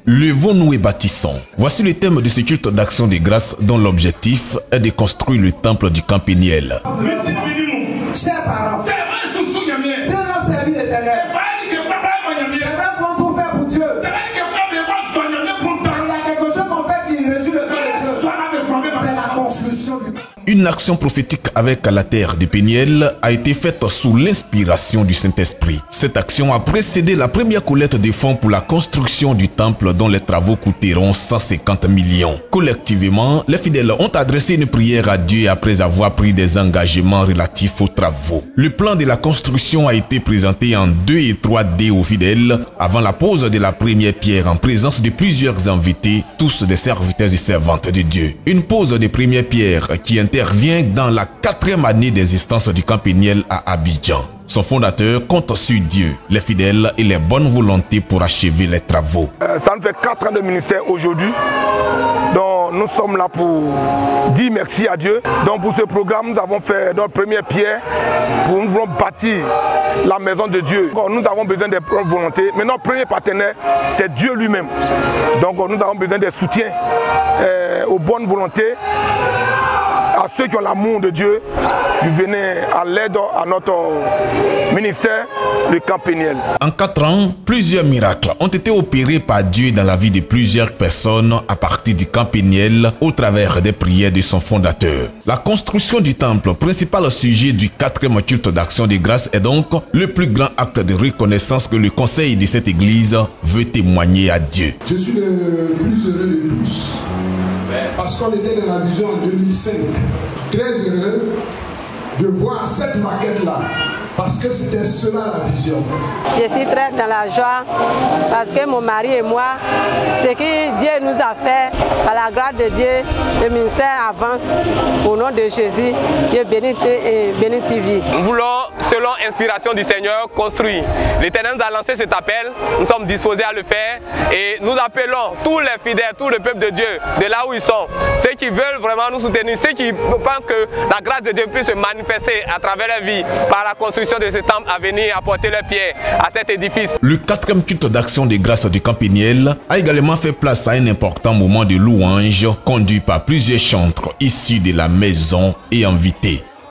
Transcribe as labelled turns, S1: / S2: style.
S1: Levons-nous et bâtissons. Voici le thème de ce culte d'action de grâce dont l'objectif est de construire le temple du Camp Péniel.
S2: Chers parents, Dieu m'a servi l'Éternel. J'aimerais tout faire pour Dieu. Il y a quelque chose qu'on fait qui résout le cœur de Dieu. C'est la construction du...
S1: Une action prophétique avec la terre de Péniel a été faite sous l'inspiration du Saint-Esprit. Cette action a précédé la première collecte de fonds pour la construction du temple dont les travaux coûteront 150 millions. Collectivement, les fidèles ont adressé une prière à Dieu après avoir pris des engagements relatifs aux travaux. Le plan de la construction a été présenté en 2 et 3D aux fidèles avant la pose de la première pierre en présence de plusieurs invités, tous des serviteurs et servantes de Dieu. Une pose de première pierre qui intervient dans la 4e année d'existence du Camp Péniel à Abidjan. Son fondateur compte sur Dieu, les fidèles et les bonnes volontés pour achever les travaux.
S3: Ça nous fait 4 ans de ministère aujourd'hui. Donc nous sommes là pour dire merci à Dieu. Donc pour ce programme, nous avons fait notre première pierre pour nous bâtir la maison de Dieu. Donc, nous avons besoin de bonnes volontés, mais notre premier partenaire, c'est Dieu lui-même. Donc nous avons besoin de soutien aux bonnes volontés, à ceux qui ont l'amour de Dieu, qui venaient à l'aide à notre ministère, le Camp Péniel.
S1: En 4 ans, plusieurs miracles ont été opérés par Dieu dans la vie de plusieurs personnes à partir du Camp Péniel au travers des prières de son fondateur. La construction du temple, principal sujet du 4e culte d'action de grâce, est donc le plus grand acte de reconnaissance que le conseil de cette église veut témoigner à Dieu.
S4: Je suis le plus heureux de tous. Parce qu'on était dans la vision en 2005. Très heureux de voir cette maquette-là. Parce que c'était cela la vision.
S5: Je suis très dans la joie parce que mon mari et moi, ce que Dieu nous a fait, par la grâce de Dieu, le ministère avance au nom de Jésus. Dieu bénit TV.
S6: Nous voulons, selon inspiration du Seigneur, construire. L'Éternel nous a lancé cet appel, nous sommes disposés à le faire et nous appelons tous les fidèles, tout le peuple de Dieu, de là où ils sont, ceux qui veulent vraiment nous soutenir, ceux qui pensent que la grâce de Dieu peut se manifester à travers leur vie par la construction de ce temple, à venir apporter leur pierre à cet édifice.
S1: Le 4e culte d'action de grâce du Camp Péniel a également fait place à un important moment de louange conduit par plusieurs chantres issus de la maison et invités.